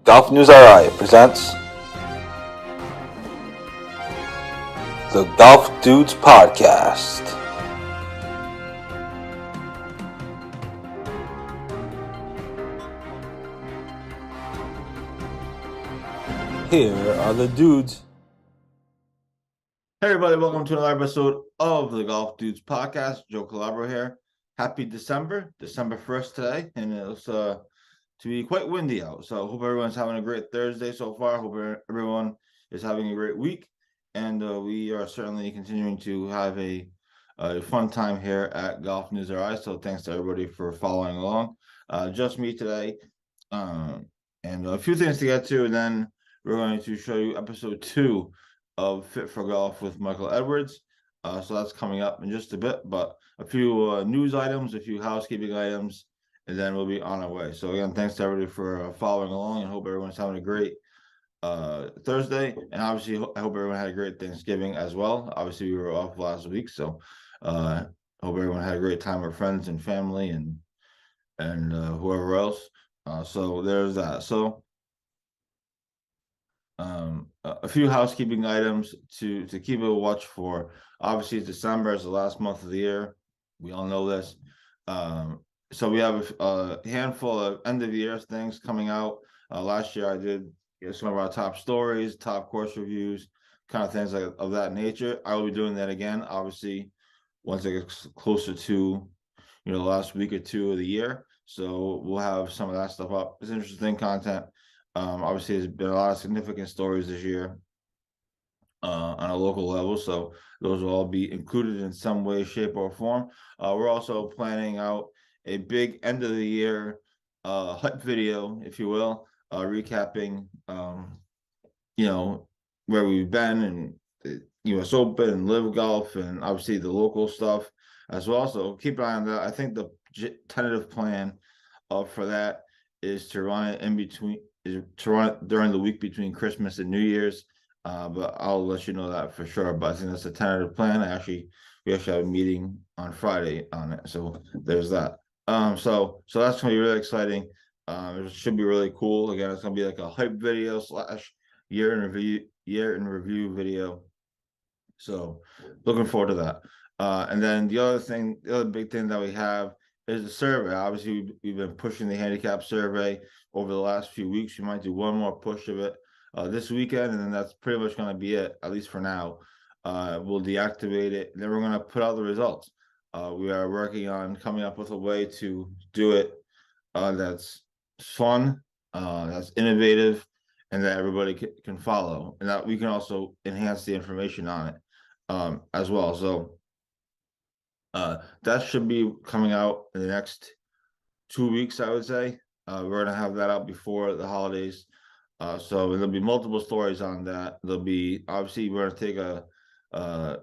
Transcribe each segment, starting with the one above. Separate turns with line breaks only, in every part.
GolfNewsRI presents the Golf Dudes Podcast. Here are the dudes.
Hey everybody, welcome to another episode of the Golf Dudes Podcast. Joe Calabro here. Happy December 1st today, and it's to be quite windy out. So I hope everyone's having a great Thursday so far. I hope everyone is having a great week, and we are certainly continuing to have a fun time here at GolfNewsRI. So thanks to everybody for following along. Just me today, and a few things to get to, and then we're going to show you episode 2 of Fit for Golf with Michael Edwards. So that's coming up in just a bit, but a few news items, a few housekeeping items, and then we'll be on our way. So again, thanks to everybody for following along, and hope everyone's having a great Thursday. And obviously, I hope everyone had a great Thanksgiving as well. Obviously, we were off last week, so hope everyone had a great time with friends and family and whoever else. So there's that. So a few housekeeping items to keep a watch for. Obviously, December is the last month of the year. We all know this. So we have a handful of end of year things coming out. Last year I did some of our top stories, top course reviews, kind of things like of that nature. I will be doing that again, obviously, once it gets closer to the last week or two of the year. So we'll have some of that stuff up. It's interesting content. Obviously, there's been a lot of significant stories this year on a local level, so those will all be included in some way, shape, or form. We're also planning out a big end of the year hype video, if you will, recapping where we've been and the US Open and Live Golf, and obviously the local stuff as well. So keep an eye on that. I think the tentative plan for that is to run it during the week between Christmas and New Year's. But I'll let you know that for sure. But I think that's a tentative plan. We actually have a meeting on Friday on it. So there's that. So that's gonna be really exciting. It should be really cool. Again, it's gonna be like a hype video / year in review video. So looking forward to that. And then the other big thing that we have is the survey. Obviously, we've been pushing the handicap survey over the last few weeks. We might do one more push of it this weekend, and then that's pretty much going to be it, at least for now. We'll deactivate it, and then we're going to put out the results. We are working on coming up with a way to do it that's fun, that's innovative, and that everybody can follow, and that we can also enhance the information on it as well. So that should be coming out in the next 2 weeks, I would say. We're gonna have that out before the holidays. So there'll be multiple stories on that. There'll be, obviously, we're gonna take a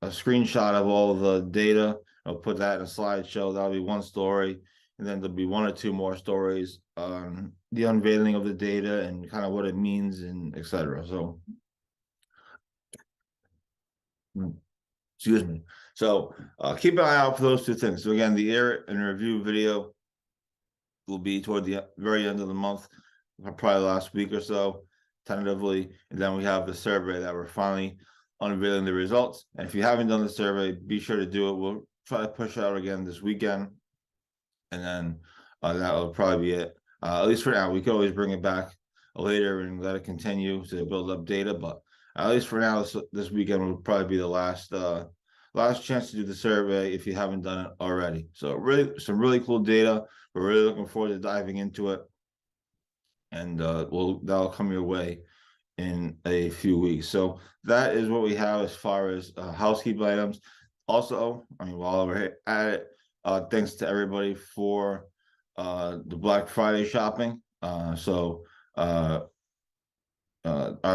screenshot of all the data. I'll put that in a slideshow. That'll be one story, and then there'll be one or two more stories on the unveiling of the data and kind of what it means and etc. So excuse me. So keep an eye out for those two things. So again, the year in review video will be toward the very end of the month, probably last week or so, tentatively. And then we have the survey that we're finally unveiling the results. And if you haven't done the survey, be sure to do it. We'll try to push out again this weekend. And then that will probably be it. At least for now. We could always bring it back later and let it continue to build up data. But at least for now, this weekend will probably be the last chance to do the survey if you haven't done it already. So really, some really cool data. We're really looking forward to diving into it, and that'll come your way in a few weeks. So that is what we have as far as housekeeping items. Also, while we're at it, thanks to everybody for the Black Friday shopping. So our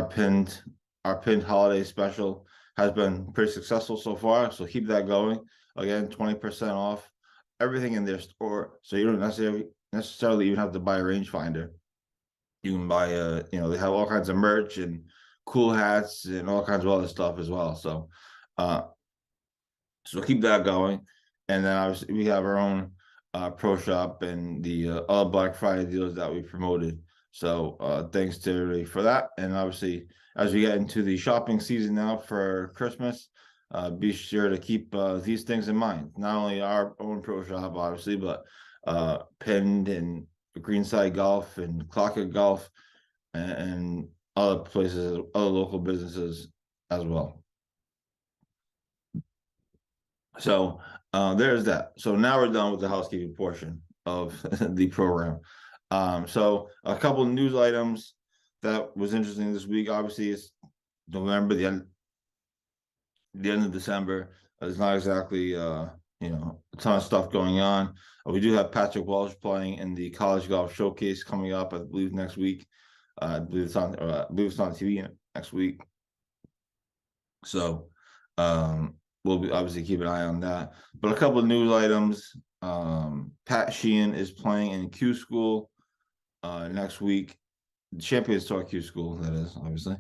pinned holiday special has been pretty successful so far. So keep that going. Again, 20% off everything in their store. So you don't necessarily even have to buy a rangefinder. You can buy they have all kinds of merch and cool hats and all kinds of other stuff as well. So keep that going. And then obviously we have our own pro shop and the other Black Friday deals that we promoted. So thanks to everybody for that. And obviously, as we get into the shopping season now for Christmas, be sure to keep these things in mind. Not only our own pro shop, obviously, but Pinned and Greenside Golf and Clockett Golf and other places, other local businesses as well. So there's that. So now we're done with the housekeeping portion of the program. So a couple of news items that was interesting this week. Obviously, it's November, the end of December. There's not exactly a ton of stuff going on. We do have Patrick Walsh playing in the College Golf Showcase coming up, I believe, next week. I believe it's on TV next week. So we'll be obviously keep an eye on that. But a couple of news items. Pat Sheehan is playing in Q School next week. Champions Tour Q School, that is, obviously.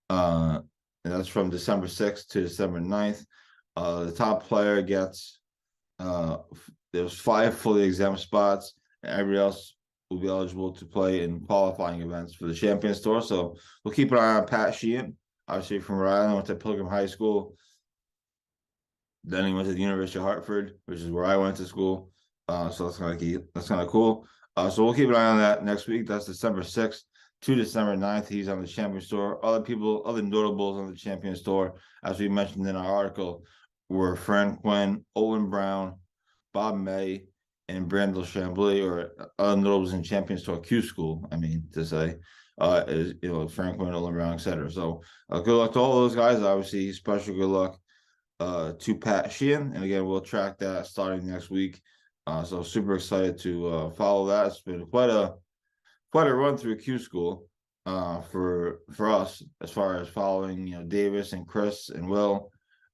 And that's from December 6th to December 9th. The top player gets there's 5 fully exempt spots, and everybody else will be eligible to play in qualifying events for the Champions Tour. So we'll keep an eye on Pat Sheehan, obviously from Rhode Island, went to Pilgrim High School. Then he went to the University of Hartford, which is where I went to school. So that's kind of cool. So we'll keep an eye on that next week. That's December 6th to December 9th. He's on the Champions Tour. Other notables on the Champions Tour, as we mentioned in our article, were Fran Quinn, Owen Brown, Bob May, and Brandel Chambly, or other notables in Champions Tour Q School, I mean to say, is Fran Quinn, Owen Brown, etc. So good luck to all those guys. Obviously, special good luck to Pat Sheehan, and again, we'll track that starting next week. So super excited to follow that. It's been quite a run through Q School for us, as far as following Davis and Chris and Will,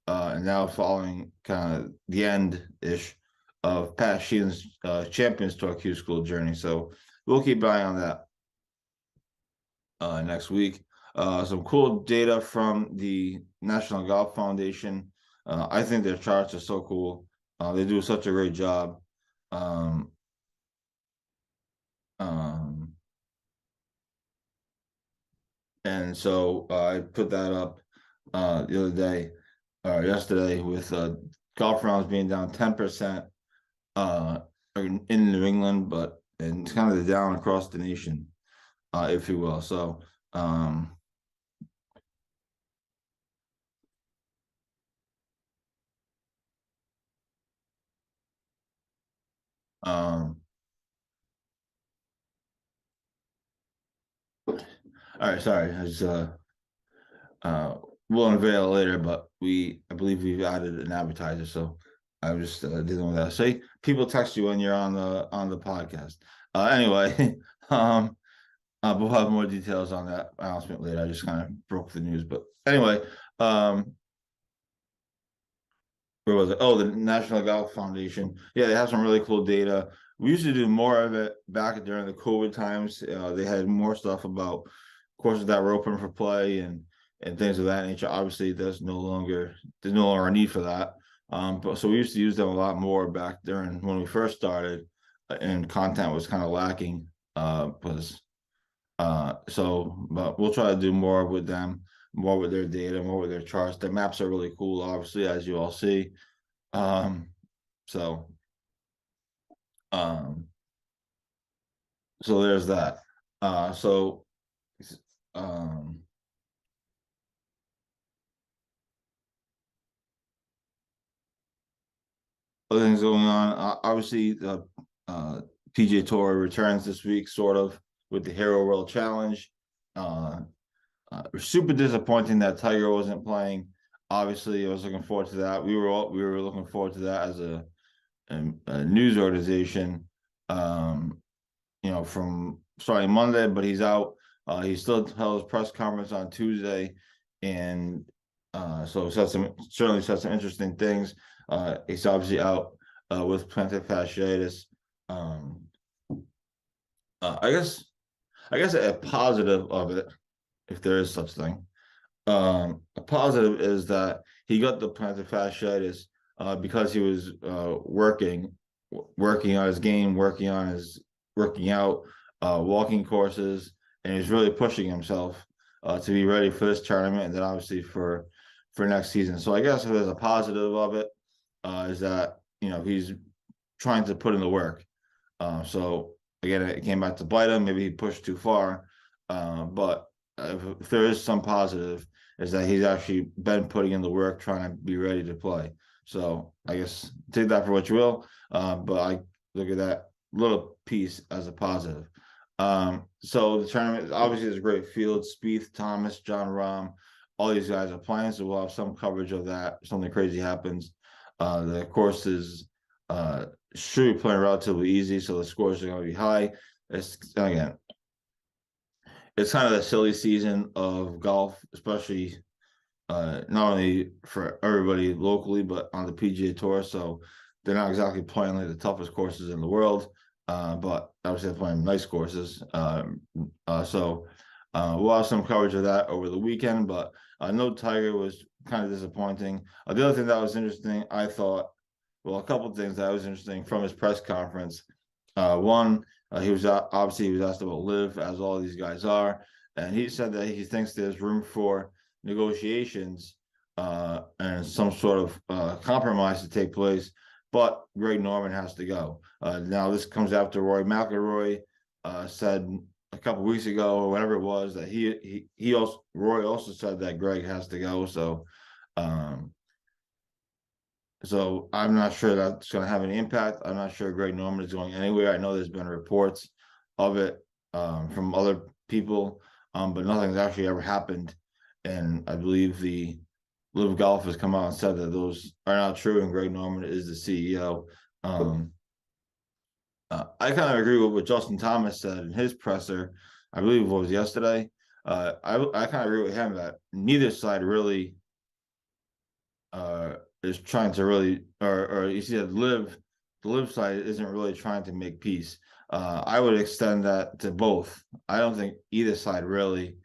and now following kind of the end-ish of Pat Sheehan's Champions Tour Q School journey. So we'll keep an eye on that next week. Some cool data from the National Golf Foundation. I think their charts are so cool. They do such a great job. And so I put that up the other day, or yesterday, with golf rounds being down 10% in New England, and it's kind of down across the nation, if you will. So all right, sorry, I was we'll unveil later, but I believe we've added an advertiser, so I was just dealing with that. Say people text you when you're on the podcast. Anyway, we'll have more details on that announcement later. I just kind of broke the news, but anyway, where was it? Oh, the National Golf Foundation. Yeah, they have some really cool data. We used to do more of it back during the COVID times. They had more stuff about courses that were open for play and things of that nature. Obviously, there's no longer a need for that. But so we used to use them a lot more back during when we first started, and content was kind of lacking. But we'll try to do more with them, more with their data, more with their charts. Their maps are really cool, obviously, as you all see. So there's that. Other things going on. Obviously, the PGA Tour returns this week, sort of, with the Hero World Challenge. Super disappointing that Tiger wasn't playing. Obviously, I was looking forward to that. We were looking forward to that as a news organization. From starting Monday, but he's out. He still held his press conference on Tuesday, and so certainly said some interesting things. He's obviously out with plantar fasciitis. I guess a positive of it, if there is such thing, a positive is that he got the plantar fasciitis because he was working on his game, working out, walking courses, and he's really pushing himself to be ready for this tournament, and then obviously for next season. So I guess if there's a positive of it, is that he's trying to put in the work. So again, it came back to bite him. Maybe he pushed too far, but if there is some positive, is that he's actually been putting in the work, trying to be ready to play. So I guess take that for what you will. But I look at that little piece as a positive. So the tournament obviously is a great field. Spieth, Thomas, John Rahm, all these guys are playing, so we'll have some coverage of that. If something crazy happens. The course is should be playing relatively easy, so the scores are going to be high. It's again, it's kind of the silly season of golf, especially not only for everybody locally, but on the PGA Tour. So they're not exactly playing like the toughest courses in the world, but obviously they're playing nice courses. So we'll have some coverage of that over the weekend, but no Tiger was kind of disappointing. The other thing that was interesting, I thought, well, a couple of things that was interesting from his press conference. One, he was obviously he was asked about LIV, as all these guys are, and he said that he thinks there's room for negotiations and some sort of compromise to take place, but Greg Norman has to go. Now this comes after Rory McIlroy said a couple weeks ago or whatever it was that Rory also said that Greg has to go. So I'm not sure that's going to have any impact. I'm not sure Greg Norman is going anywhere. I know there's been reports of it from other people, but nothing's actually ever happened. And I believe the LIV Golf has come out and said that those are not true, and Greg Norman is the CEO. I kind of agree with what Justin Thomas said in his presser. I believe it was yesterday. I kind of agree with him that neither side really is trying to really, or you see that the LIV side isn't really trying to make peace. I would extend that to both. I don't think either side really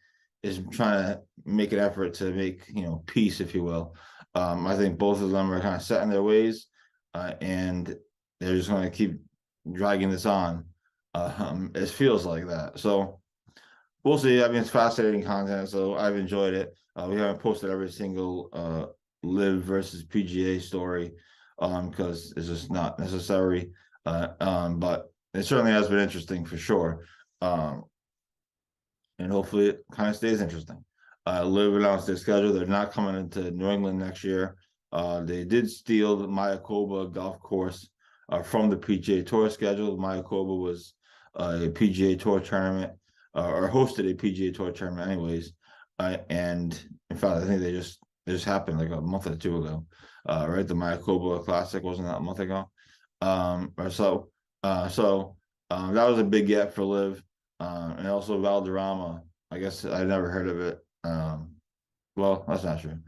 is trying to make an effort to make peace, if you will. I think both of them are kind of set in their ways, and they're just going to keep dragging this on. It feels like that. So we'll see. I mean, it's fascinating content, so I've enjoyed it. We haven't posted every single LIV versus PGA story because it's just not necessary. But it certainly has been interesting for sure. And hopefully it kind of stays interesting. LIV announced their schedule. They're not coming into New England next year. They did steal the Mayakoba golf course from the PGA Tour schedule. Mayakoba was a PGA Tour tournament or hosted a PGA Tour tournament anyways. And in fact, I think they just happened like a month or two ago, right? The Mayakoba Classic wasn't that a month ago, or so. That was a big get for LIV, and also Valderrama. I guess I never heard of it. Well, that's not true.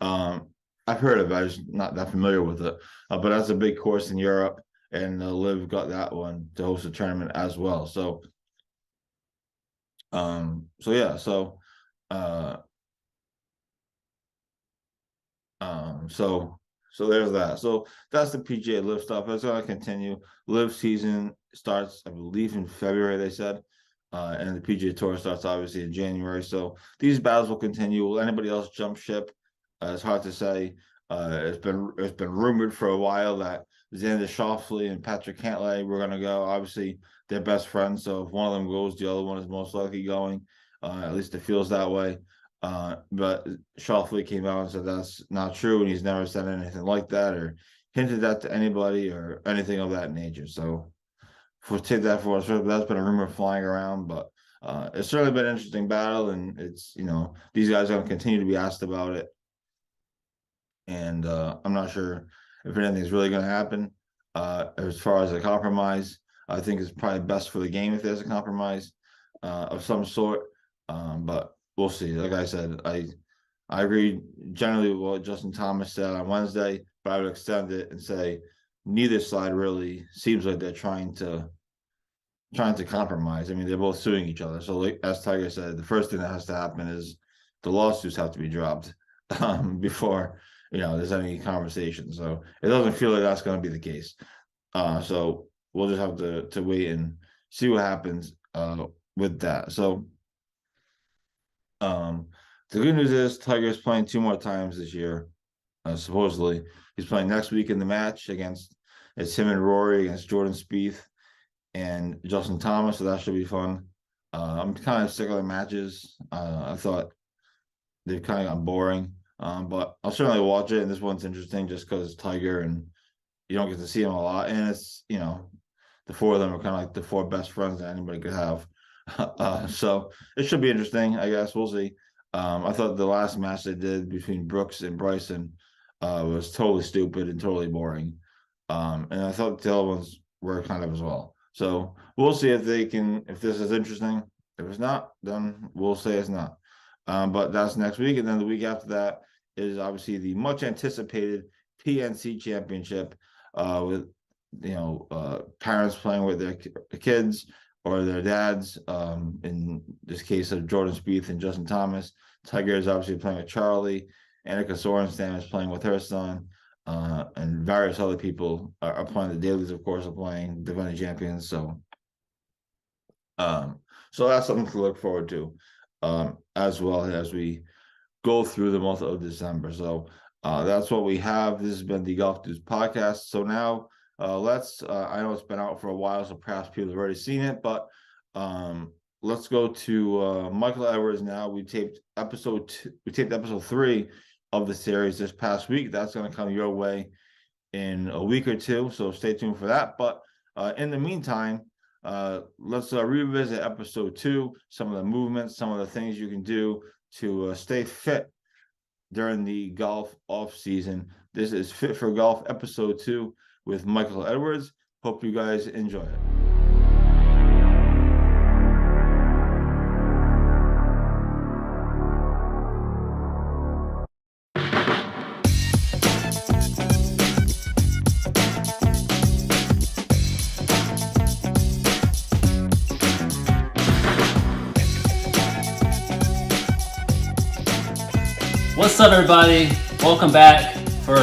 I've heard of it. I'm just not that familiar with it. But that's a big course in Europe, and LIV got that one to host a tournament as well. So yeah. So there's that. So that's the PGA LIV stuff. It's going to continue. LIV season starts, I believe, in February, they said. And the PGA Tour starts obviously in January. So these battles will continue. Will anybody else jump ship? It's hard to say. It's been rumored for a while that Xander Schauffele and Patrick Cantlay were going to go. Obviously, they're best friends. So if one of them goes, the other one is most likely going. At least it feels that way. But Schauffele came out and said that's not true, and he's never said anything like that or hinted that to anybody or anything of that nature. So take that for us, that's been a rumor flying around, but it's certainly been an interesting battle, and it's these guys are going to continue to be asked about it, and I'm not sure if anything's really going to happen as far as a compromise. I think it's probably best for the game if there's a compromise of some sort, but we'll see. Like I said, I agree generally with what Justin Thomas said on Wednesday, but I would extend it and say neither side really seems like they're trying to compromise. I mean, they're both suing each other. So, like, as Tiger said, the first thing that has to happen is the lawsuits have to be dropped before there's any conversation. So it doesn't feel like that's going to be the case. So we'll just have to wait and see what happens with that. So The good news is Tiger's playing 2 more times this year. Supposedly, he's playing next week in the match it's him and Rory against Jordan Spieth and Justin Thomas, so that should be fun. I'm kind of sick of the matches. I thought they've kind of gotten boring, but I'll certainly watch it. And this one's interesting just because it's Tiger and you don't get to see him a lot. And it's, the 4 of them are kind of like the 4 best friends that anybody could have. So it should be interesting, I guess. We'll see. I thought the last match they did between Brooks and Bryson was totally stupid and totally boring. And I thought the other ones were kind of as well. So we'll see if this is interesting. If it's not, then we'll say it's not. But that's next week. And then the week after that is obviously the much anticipated PNC Championship with, parents playing with their kids or their dads. In this case of Jordan Spieth and Justin Thomas, Tiger is obviously playing with Charlie. Annika Sorenstam is playing with her son. And various other people are playing. The Dailies, of course, are playing defending champions. So that's something to look forward to, as well as we go through the month of December. So that's what we have. This has been the Golf Dudes podcast. So now let's. I know it's been out for a while, so perhaps people have already seen it, but let's go to Michael Edwards now. We taped episode 3 of the series this past week. That's going to come your way in a week or two, so stay tuned for that. But in the meantime, let's revisit episode 2, some of the movements, some of the things you can do to stay fit during the golf off season. This is Fit for Golf episode 2 with Michael Edwards. Hope you guys enjoy it.
What's up, everybody? Welcome back for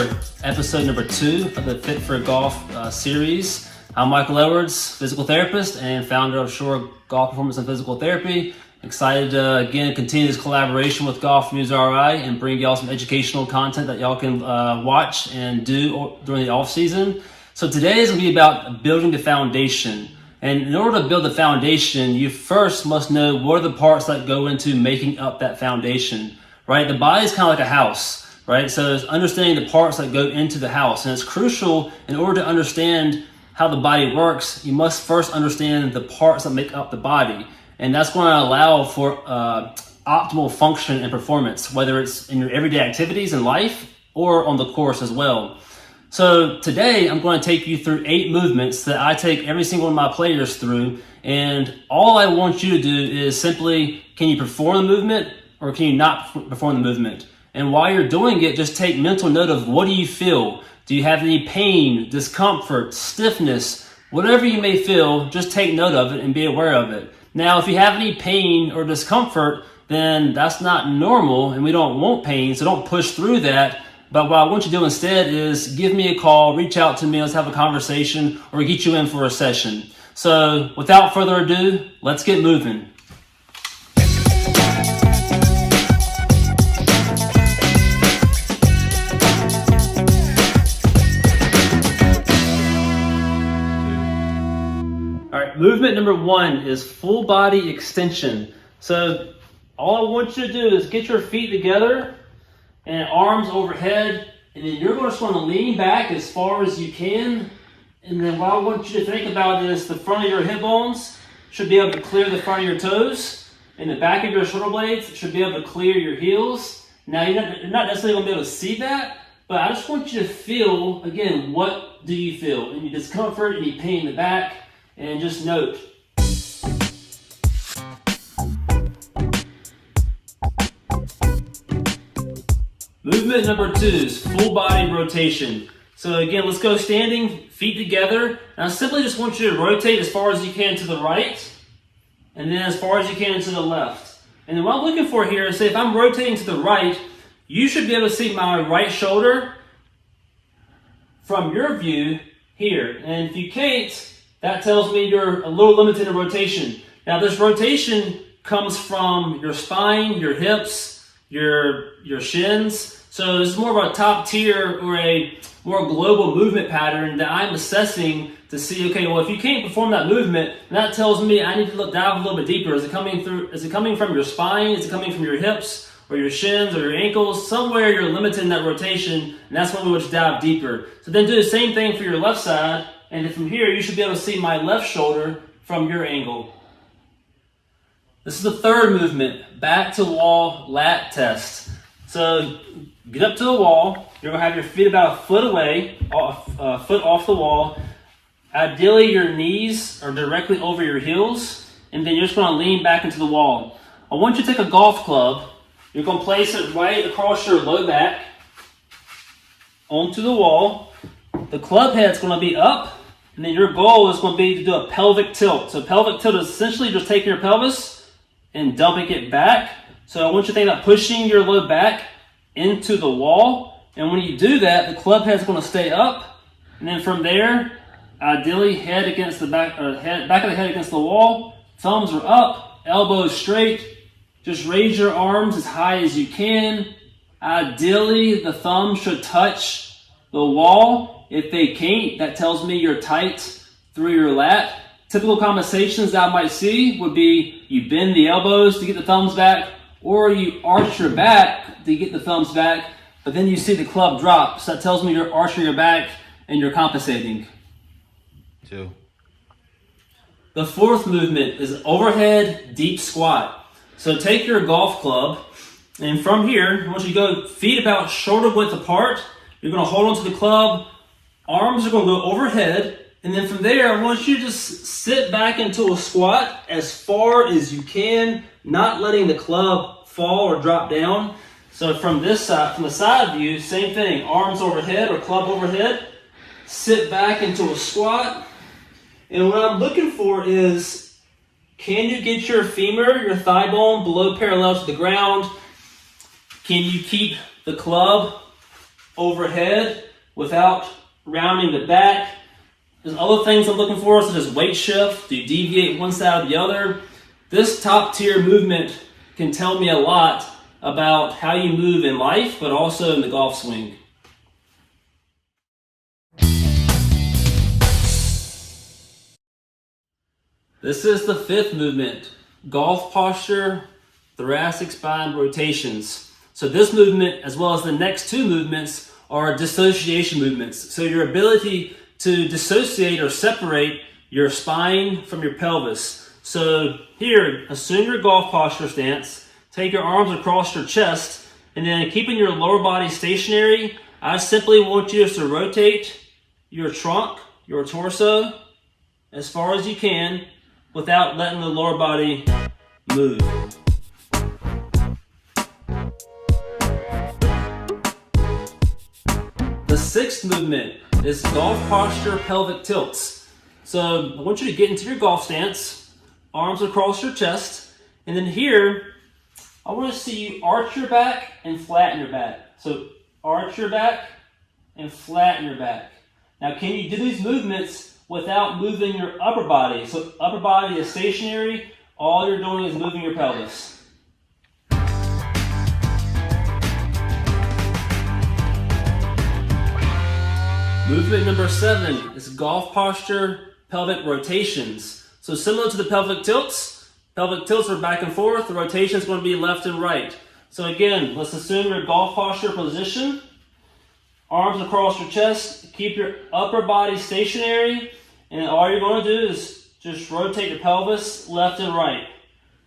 episode number 2 of the Fit for Golf series. I'm Michael Edwards, physical therapist and founder of Shore Golf Performance and Physical Therapy. Excited to, again, continue this collaboration with GolfNewsRI and bring y'all some educational content that y'all can watch and do during the off season. So today is going to be about building the foundation. And in order to build the foundation, you first must know what are the parts that go into making up that foundation. Right? The body is kind of like a house, right? So it's understanding the parts that go into the house. And it's crucial in order to understand how the body works, you must first understand the parts that make up the body. And that's going to allow for optimal function and performance, whether it's in your everyday activities in life or on the course as well. So today I'm going to take you through 8 movements that I take every single one of my players through. And all I want you to do is simply, can you perform the movement? Or can you not perform the movement? And while you're doing it, just take mental note of what do you feel? Do you have any pain, discomfort, stiffness? Whatever you may feel, just take note of it and be aware of it. Now, if you have any pain or discomfort, then that's not normal and we don't want pain, so don't push through that. But what I want you to do instead is give me a call, reach out to me, let's have a conversation, or get you in for a session. So without further ado, let's get moving. Movement number 1 is full body extension. So all I want you to do is get your feet together and arms overhead, and then you're just going to lean back as far as you can. And then what I want you to think about is the front of your hip bones should be able to clear the front of your toes, and the back of your shoulder blades should be able to clear your heels. Now you're not necessarily going to be able to see that, but I just want you to feel, again, what do you feel? Any discomfort, any pain in the back? And just note. Movement number 2 is full body rotation. So again, let's go standing, feet together. And I simply just want you to rotate as far as you can to the right, and then as far as you can to the left. And then what I'm looking for here is, say if I'm rotating to the right, you should be able to see my right shoulder from your view here. And if you can't, that tells me you're a little limited in rotation. Now this rotation comes from your spine, your hips, your shins. So this is more of a top tier or a more global movement pattern that I'm assessing to see, okay, well, if you can't perform that movement, that tells me I need to dive a little bit deeper. Is it coming from your spine? Is it coming from your hips or your shins or your ankles? Somewhere you're limiting that rotation, and that's when we would dive deeper. So then do the same thing for your left side, and then from here, you should be able to see my left shoulder from your angle. This is the third movement, back to wall lat test. So get up to the wall. You're gonna have your feet about a foot away, a foot off the wall. Ideally, your knees are directly over your heels, and then you're just gonna lean back into the wall. I want you to take a golf club. You're gonna place it right across your low back onto the wall. The club head's gonna be up, and then your goal is gonna be to do a pelvic tilt. So pelvic tilt is essentially just taking your pelvis and dumping it back. So I want you to think about pushing your low back into the wall. And when you do that, the club head's going to stay up. And then from there, ideally head against the back of the head against the wall. Thumbs are up, elbows straight. Just raise your arms as high as you can. Ideally, the thumbs should touch the wall. If they can't, that tells me you're tight through your lat. Typical conversations that I might see would be you bend the elbows to get the thumbs back, or you arch your back to get the thumbs back, but then you see the club drop. So that tells me you're arching your back and you're compensating.
2.
The fourth movement is overhead deep squat. So take your golf club, and from here, I want you to go feet about shoulder width apart. You're going to hold onto the club. Arms are going to go overhead. And then from there, I want you to just sit back into a squat as far as you can, not letting the club fall or drop down. So from this side, from the side view, same thing. Arms overhead or club overhead. Sit back into a squat. And what I'm looking for is, can you get your femur, your thigh bone, below parallel to the ground? Can you keep the club overhead without rounding the back? There's other things I'm looking for, such as weight shift. Do you deviate one side or the other? This top tier movement can tell me a lot about how you move in life, but also in the golf swing. This is the fifth movement, golf posture, thoracic spine rotations. So this movement, as well as the next two movements, are dissociation movements. So your ability to dissociate or separate your spine from your pelvis. So here, assume your golf posture stance, take your arms across your chest, and then keeping your lower body stationary, I simply want you just to rotate your trunk, your torso, as far as you can without letting the lower body move. The sixth movement is golf posture pelvic tilts. So I want you to get into your golf stance, arms across your chest, and then here, I want to see you arch your back and flatten your back. So arch your back and flatten your back. Now can you do these movements without moving your upper body? So upper body is stationary, all you're doing is moving your pelvis. Movement number 7 is golf posture pelvic rotations. So similar to the pelvic tilts are back and forth. The rotation is going to be left and right. So again, let's assume your golf posture position. Arms across your chest. Keep your upper body stationary. And all you're going to do is just rotate your pelvis left and right.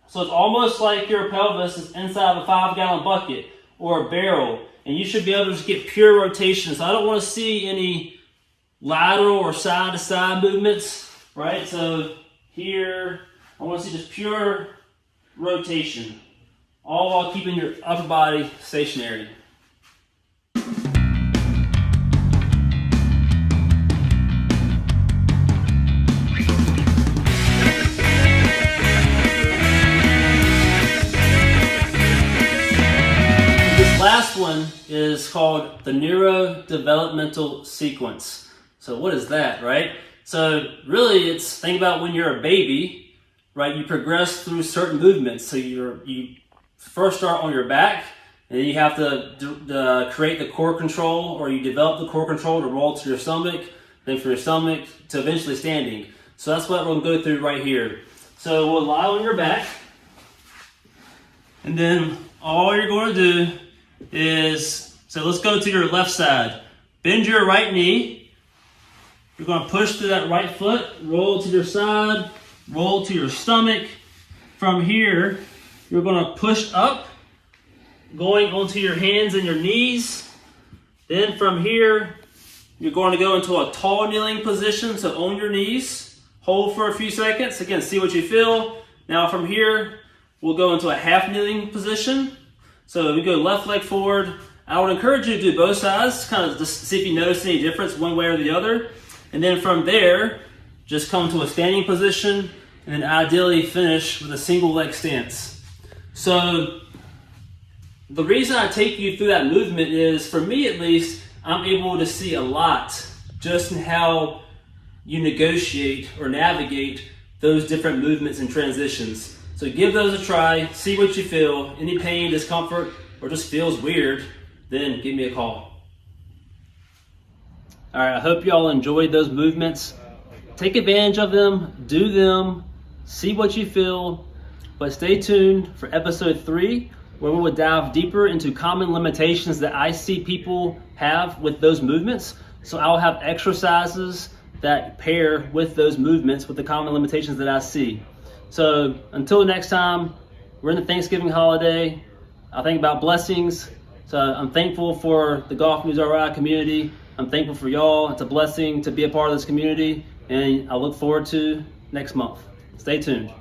So it's almost like your pelvis is inside of a 5-gallon bucket or a barrel. And you should be able to just get pure rotation. So I don't want to see any lateral or side-to-side movements, right? So here, I want to see just pure rotation, all while keeping your upper body stationary. Last one is called the neurodevelopmental sequence. So what is that, right? So really think about when you're a baby, right, you progress through certain movements. So you first start on your back, and then you have to create the core control, or you develop the core control to roll to your stomach, then from your stomach to eventually standing. So that's what we're going to go through right here. So we'll lie on your back, and then all you're going to do is, so let's go to your left side. Bend your right knee. You're going to push through that right foot, roll to your side, roll to your stomach. From here, you're going to push up, going onto your hands and your knees. Then from here, you're going to go into a tall kneeling position, so on your knees. Hold for a few seconds. Again, see what you feel. Now from here, we'll go into a half kneeling position. So we go left leg forward. I would encourage you to do both sides, kind of just see if you notice any difference one way or the other. And then from there, just come to a standing position, and then ideally finish with a single leg stance. So the reason I take you through that movement is, for me at least, I'm able to see a lot just in how you negotiate or navigate those different movements and transitions. So give those a try, see what you feel. Any pain, discomfort, or just feels weird, then give me a call. All right, I hope you all enjoyed those movements. Take advantage of them, do them, see what you feel, but stay tuned for episode 3, where we will dive deeper into common limitations that I see people have with those movements. So I'll have exercises that pair with those movements with the common limitations that I see. So until next time, we're in the Thanksgiving holiday. I think about blessings. So I'm thankful for the GolfNewsRI community. I'm thankful for y'all. It's a blessing to be a part of this community, and I look forward to next month. Stay tuned.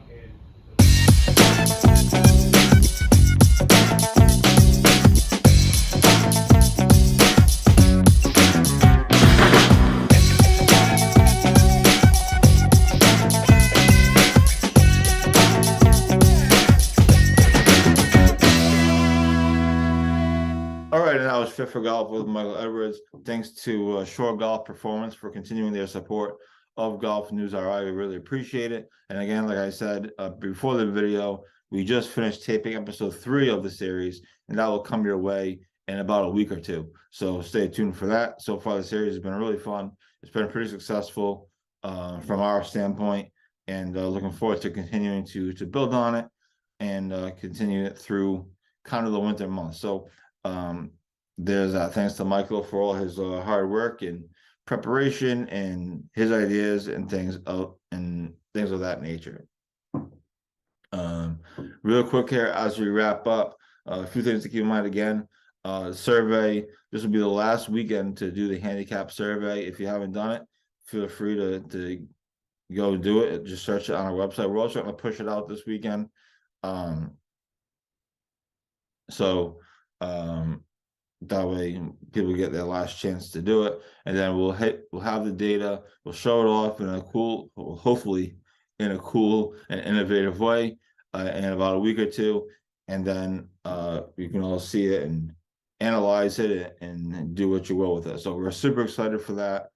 All right, and that was Fit for Golf with Michael Edwards. Thanks to Shore Golf Performance for continuing their support of GolfNewsRI. We really appreciate it. And again, like I said before the video, we just finished taping episode 3 of the series, and that will come your way in about a week or two. So stay tuned for that. So far, the series has been really fun. It's been pretty successful from our standpoint, and looking forward to continuing to build on it and continue it through kind of the winter months. So there's thanks to Michael for all his hard work and preparation and his ideas and things of that nature. Real quick here as we wrap up, a few things to keep in mind again. Survey, this will be the last weekend to do the handicap survey. If you haven't done it, feel free to go do it. Just search it on our website. We're also going to push it out this weekend. That way people get their last chance to do it, and then we'll have the data. We'll show it off in a cool, hopefully in a cool and innovative way in about a week or two, and then you can all see it and analyze it and do what you will with it. So we're super excited for that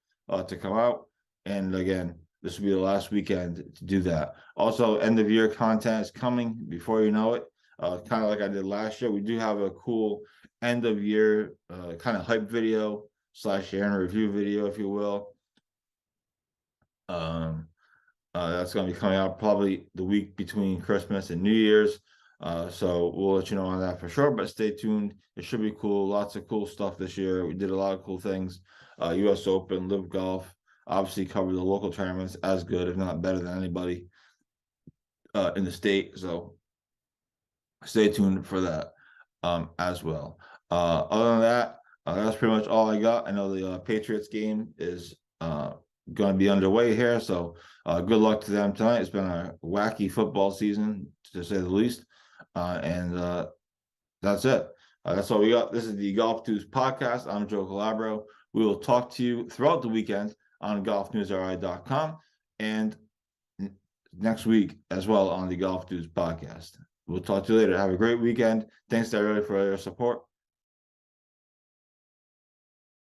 to come out, and again, this will be the last weekend to do that. Also, end of year content is coming before you know it. Kind of like I did last year. We do have a cool end of year kind of hype video / year in review video, if you will. That's going to be coming out probably the week between Christmas and New Year's. So we'll let you know on that for sure, but stay tuned. It should be cool. Lots of cool stuff this year. We did a lot of cool things. US Open, Live Golf, obviously covered the local tournaments as good, if not better than anybody in the state. So stay tuned for that as well. Other than that, that's pretty much all I got. I know the Patriots game is going to be underway here, so good luck to them tonight. It's been a wacky football season, to say the least, and that's it. That's all we got. This is the Golf News Podcast. I'm Joe Calabro. We will talk to you throughout the weekend on GolfNewsRI.com and next week as well on the Golf News Podcast. We'll talk to you later. Have a great weekend. Thanks to everybody for your support.